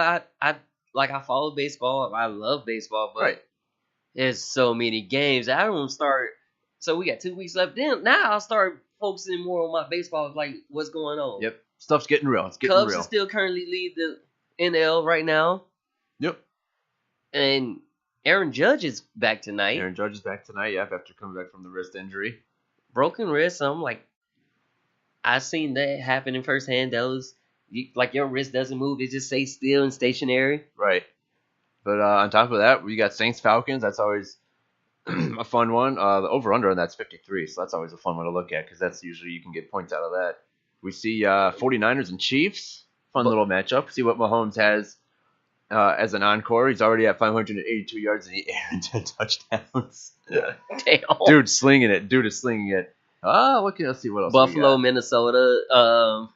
Speaker 2: I follow baseball. I love baseball, but
Speaker 3: Right.
Speaker 2: there's so many games. I don't start. So we got 2 weeks left. Then now I'll start focusing more on my baseball. Like what's going on.
Speaker 3: Yep, stuff's getting real. It's getting
Speaker 2: Cubs
Speaker 3: real.
Speaker 2: still currently lead the NL right now,
Speaker 3: Yep.
Speaker 2: and Aaron Judge is back tonight.
Speaker 3: Aaron Judge is back tonight. Yep, after coming back from the wrist injury.
Speaker 2: Broken wrist. I'm like, I seen that happening firsthand. Your wrist doesn't move; it just stays still and stationary.
Speaker 3: Right. But on top of that, we got Saints Falcons. That's always a fun one. The over-under on that's 53, so that's always a fun one to look at because that's usually you can get points out of that. We see 49ers and Chiefs. Fun little matchup. See what Mahomes has as an encore. He's already at 582 yards in the air and 10 touchdowns.
Speaker 2: Damn.
Speaker 3: Dude is slinging it. Let's see what else.
Speaker 2: Buffalo, Minnesota.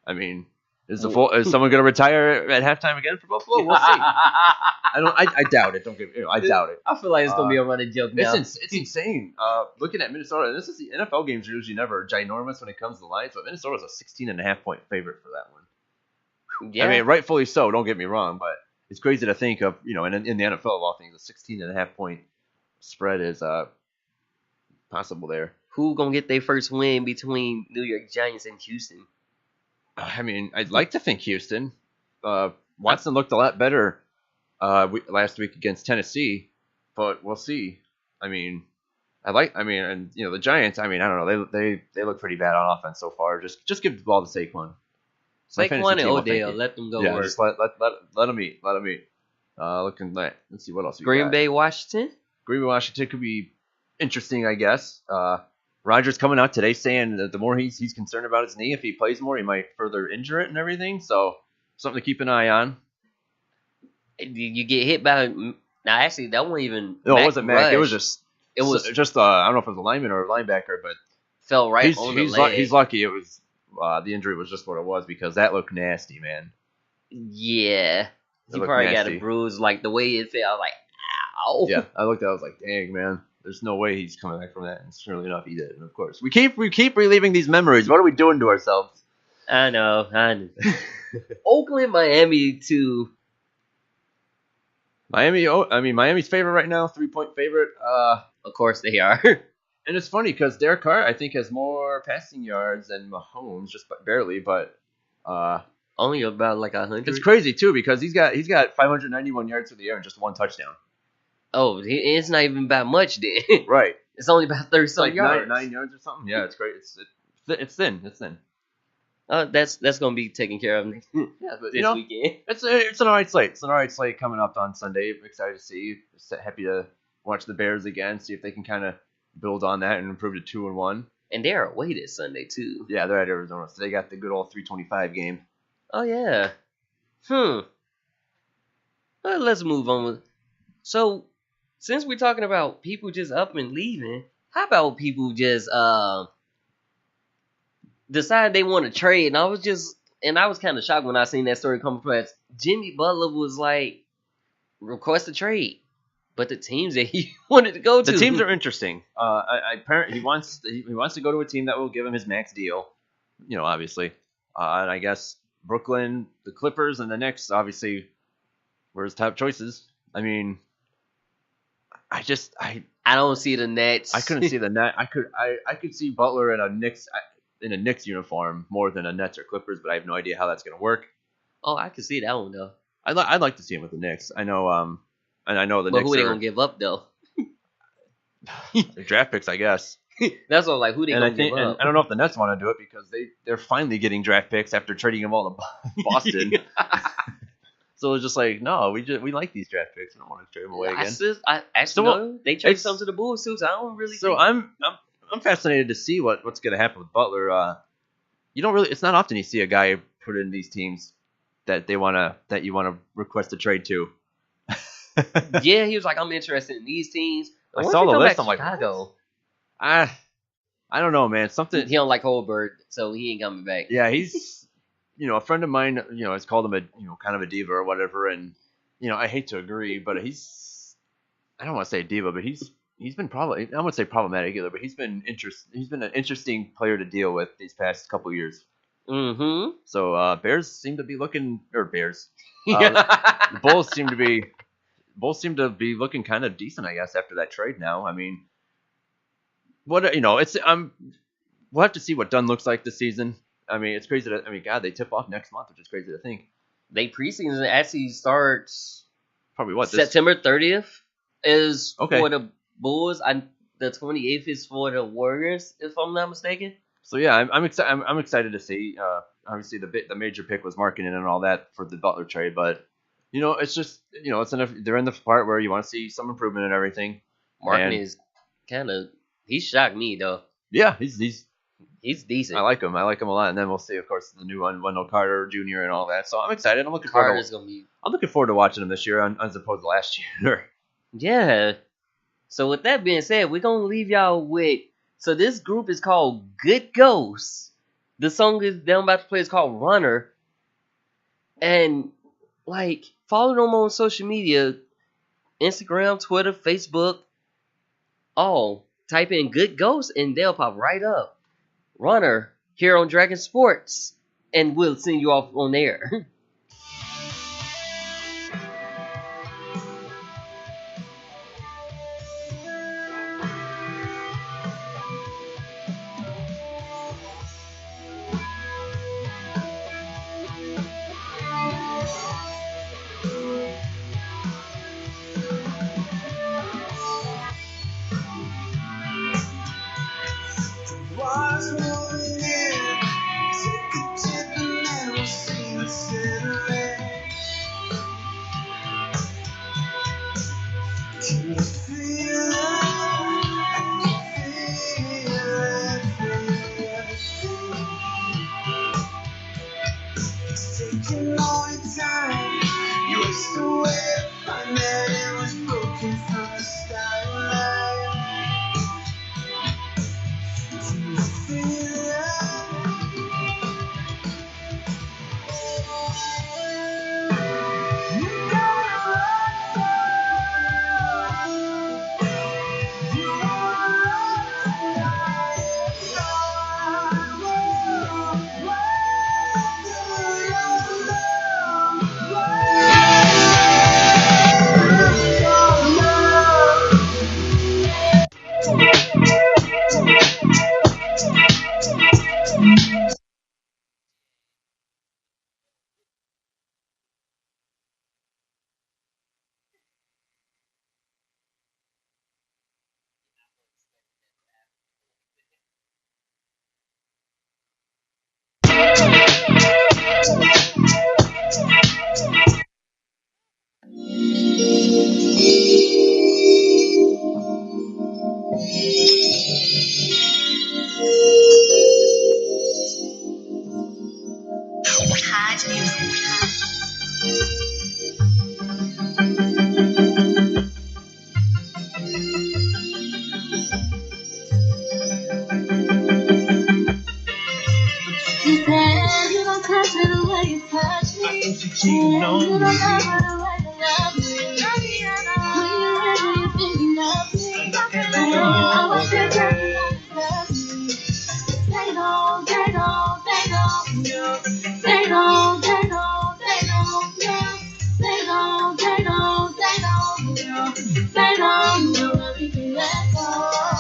Speaker 3: I mean, is someone going to retire at halftime again for Buffalo? We'll see. I doubt it. I doubt it.
Speaker 2: I feel like it's gonna be a running joke now.
Speaker 3: It's insane. Looking at Minnesota, and this is the NFL games are usually never ginormous when it comes to lines, but Minnesota's a 16.5 point favorite for that one.
Speaker 2: Yeah.
Speaker 3: I mean, rightfully so. Don't get me wrong, but it's crazy to think of in the NFL of all things, a 16.5 point spread is possible there.
Speaker 2: Who gonna get their first win between New York Giants and Houston?
Speaker 3: I mean, I'd like to think Houston. Watson looked a lot better last week against Tennessee, but we'll see. And the Giants. I mean, I don't know. They look pretty bad on offense so far. Just give the ball to Saquon.
Speaker 2: Saquon and Odell, let them go.
Speaker 3: Yeah,
Speaker 2: work.
Speaker 3: just let them eat. Let them eat. Let's see what else.
Speaker 2: Green Bay, Washington.
Speaker 3: Green Bay, Washington could be interesting, I guess. Rodgers coming out today saying that the more he's concerned about his knee, if he plays more, he might further injure it and everything. So something to keep an eye on.
Speaker 2: You get hit by. Now, actually, that wasn't even.
Speaker 3: No,
Speaker 2: Mac
Speaker 3: it wasn't Mac. It was
Speaker 2: Rush.
Speaker 3: just.
Speaker 2: It was
Speaker 3: I don't know if it was a lineman or a linebacker, but
Speaker 2: fell right on the leg.
Speaker 3: He's lucky. It was the injury was just what it was because that looked nasty, man.
Speaker 2: Yeah, he
Speaker 3: looked
Speaker 2: probably got
Speaker 3: nasty.
Speaker 2: a bruise. Like the way it felt, I was like, ow.
Speaker 3: Yeah, I looked at it, I was like, dang, man. There's no way he's coming back from that. And surely enough, he did. And of course, we keep reliving these memories. What are we doing to ourselves?
Speaker 2: I know. Oakland, Miami to.
Speaker 3: Miami's favorite right now, 3-point favorite.
Speaker 2: Of course they are.
Speaker 3: And it's funny because Derek Carr, I think, has more passing yards than Mahomes, just barely. But
Speaker 2: Only about like 100.
Speaker 3: it's crazy too because he's got 591 yards through the air and just one touchdown.
Speaker 2: Oh, it's not even about much then.
Speaker 3: Right.
Speaker 2: It's only about 30
Speaker 3: It's like
Speaker 2: some yards.
Speaker 3: 9 yards or something. Yeah, it's great. It's thin. It's thin.
Speaker 2: That's gonna be taken care of
Speaker 3: Yeah, but
Speaker 2: this weekend.
Speaker 3: it's an alright slate. It's an alright slate coming up on Sunday. I'm excited to see. Happy to watch the Bears again. See if they can kind of build on that and improve to 2-1.
Speaker 2: And they're away this Sunday too.
Speaker 3: Yeah, they're at Arizona, so they got the good old 325 game.
Speaker 2: Oh yeah. Well, let's move on. So, since we're talking about people just up and leaving, how about people just decide they want to trade? And I was kind of shocked when I seen that story come across. Jimmy Butler was like, request a trade, but the teams that he wanted to go to,
Speaker 3: The teams are interesting. Apparently he wants to go to a team that will give him his max deal. Obviously, and I guess Brooklyn, the Clippers, and the Knicks obviously were his top choices. I mean, I
Speaker 2: don't see the Nets.
Speaker 3: I couldn't see the net. I could see Butler in a Knicks uniform more than a Nets or Clippers, but I have no idea how that's gonna work.
Speaker 2: Oh, I can see that one though.
Speaker 3: I'd like to see him with the Knicks. I know, and I know the
Speaker 2: But
Speaker 3: Knicks
Speaker 2: who they
Speaker 3: are
Speaker 2: gonna give up though?
Speaker 3: their draft picks, I guess.
Speaker 2: That's what who they
Speaker 3: And
Speaker 2: gonna
Speaker 3: I think,
Speaker 2: give
Speaker 3: and
Speaker 2: up?
Speaker 3: I don't know if the Nets want to do it because they're finally getting draft picks after trading them all to Boston. So it's just like, no, we like these draft picks. I don't want to trade them away again.
Speaker 2: I actually no, they traded some to the Bulls too, so I don't really.
Speaker 3: So
Speaker 2: think...
Speaker 3: I'm fascinated to see what's going to happen with Butler. It's not often you see a guy put in these teams that you want to request a trade to.
Speaker 2: Yeah, he was like, I'm interested in these teams.
Speaker 3: I saw the list. I'm like,
Speaker 2: Chicago.
Speaker 3: I don't know, man. Something.
Speaker 2: He don't like Holberg, so he ain't coming back.
Speaker 3: Yeah, he's a friend of mine. Has called him a kind of a diva or whatever, and I hate to agree, but I don't want to say diva, but he's been probably, I wouldn't say problematic either, but he's been an interesting player to deal with these past couple years.
Speaker 2: Mm-hmm.
Speaker 3: So Bears seem to be looking, or Bears, the Bulls seem to be looking kind of decent, I guess, after that trade. Now, I mean, we'll have to see what Dunn looks like this season. I mean, it's crazy God, they tip off next month, which is crazy to think.
Speaker 2: They preseason actually starts
Speaker 3: probably
Speaker 2: September 30th is
Speaker 3: okay.
Speaker 2: For the Bulls. The 28th is for the Warriors, if I'm not mistaken.
Speaker 3: So yeah, I'm excited to see. Obviously, the major pick was Markkanen and all that for the Butler trade, but it's just they're in the part where you want to see some improvement and everything.
Speaker 2: Markkanen is he shocked me though.
Speaker 3: Yeah, he's
Speaker 2: decent.
Speaker 3: I like him a lot, and then we'll see, of course, the new one, Wendell Carter Jr. and all that. So I'm excited. I'm looking forward to watching him this year as opposed to last year.
Speaker 2: Yeah. So with that being said, we're gonna leave y'all with. So this group is called Good Ghosts. The song is they're about to play is called Runner. And follow them on social media, Instagram, Twitter, Facebook. All type in Good Ghosts and they'll pop right up. Runner here on Dragon Sports, and we'll send you off on there.
Speaker 5: Can you feel it?
Speaker 1: Hot music. You said you don't touch me the way you touch me. I think you cheating on me. You don't love her the way you love me. When you really you thinking of me. I was there telling you love me. They don't, they don't, they don't, no. They don't, they don't, they don't, no. They don't, they don't, they don't, no. They don't know where we can let go.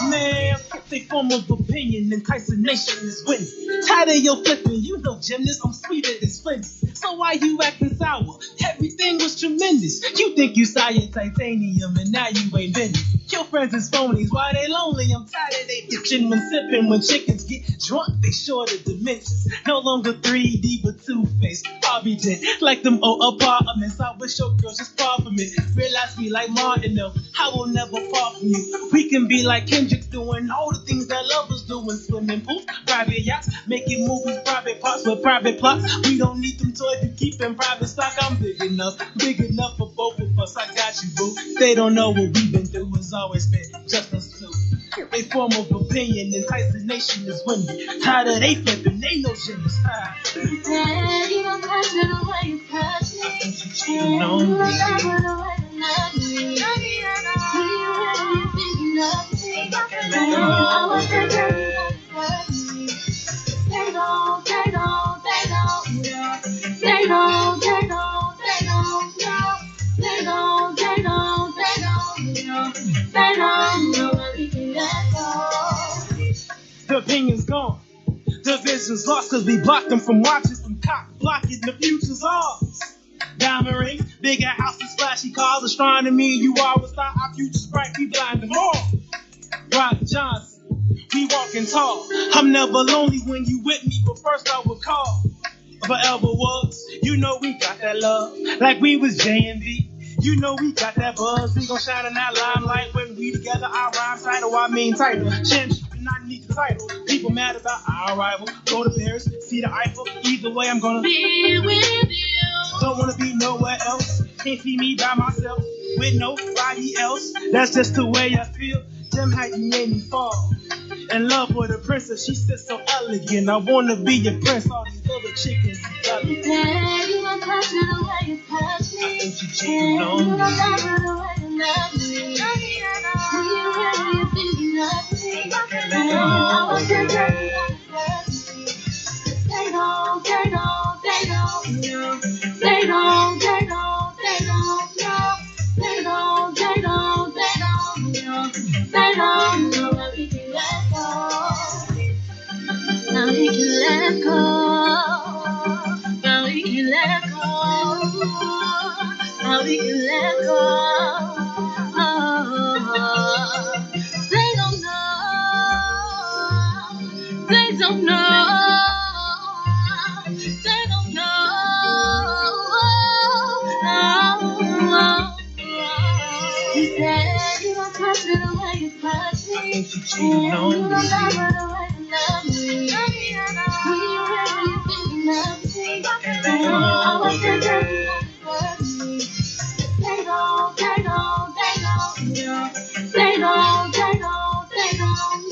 Speaker 5: Man, they form of opinion and Tyson Nation is winning. Tired of your flipping, you know gymnast, I'm sweeter than Splendid. So why you acting sour? Everything was tremendous. You think you saw your titanium and now you ain't been. Your friends is phonies, why they lonely? I'm tired of they bitching when sipping. When chickens get drunk, they short of dimensions. No longer 3D but two-faced. Bobby Jen, like them old apartments. I wish your girls just far from it. Realize me like Martin though, I will never fall from you. We can be like Kendrick doing all the things that lovers do in swimming pools, private yachts, making movies, private parts with private plots. We don't need them toys to keep in private stock. I'm big enough for both of us. I got you, boo. They don't know what we've been through. It's always been just us two. They form of opinion and Tyson Nation is winning. Tired of they flipping, they know shit is high.
Speaker 1: You said you don't touch me the way you touch me.
Speaker 5: I think you cheating on me.
Speaker 1: You don't love her the way you love me. When you really thinking of me. I was there telling you love me. They don't, they don't, they don't, no. They don't, they don't, they don't, no. They don't, they don't, they don't, no. They don't know where we can let go.
Speaker 5: The opinion's gone. The vision's lost cause we blocked them from watching some cock blocking. The future's ours. Diamond rings, bigger houses, flashy cars, astronomy. You always thought our future's bright. We blind them all. Rock Johnson, we walking tall. I'm never lonely when you with me, but first I would call. Forever was, you know we got that love, like we was J&B. You know we got that buzz, we gon' shine in that limelight when we together. Our rhyme title, I mean title. Championship and I need the title. People mad about our rival. Go to Paris, see the Eiffel. Either way, I'm gonna
Speaker 1: Be with you.
Speaker 5: don't wanna be nowhere else. Can't see me by myself with nobody else. That's just the way I feel. Damn how you made me fall. In love with a princess, she sits so elegant. I wanna be your prince. All these other chickens got me.
Speaker 1: You said you don't touch me the way you touch me.
Speaker 5: I think you
Speaker 1: You
Speaker 5: cheating
Speaker 1: don't
Speaker 5: on me.
Speaker 1: love her the way you love me. When you really thinking of me. I was there telling you love me. They don't, they don't, they don't, no. They don't, they don't, they don't, no. They don't, they don't, they don't, no. They don't know that we can let go. Now we can let go. Now we can let go. Now we can let go. They don't know. They don't know. They don't know. You said you don't touch me the way you touch me.
Speaker 5: I think you cheating on
Speaker 1: You don't
Speaker 5: me.
Speaker 1: love her the way you love me. When you really thinking of me. I was there telling you love me. They don't, they don't, they don't, no. They don't, they don't, they don't,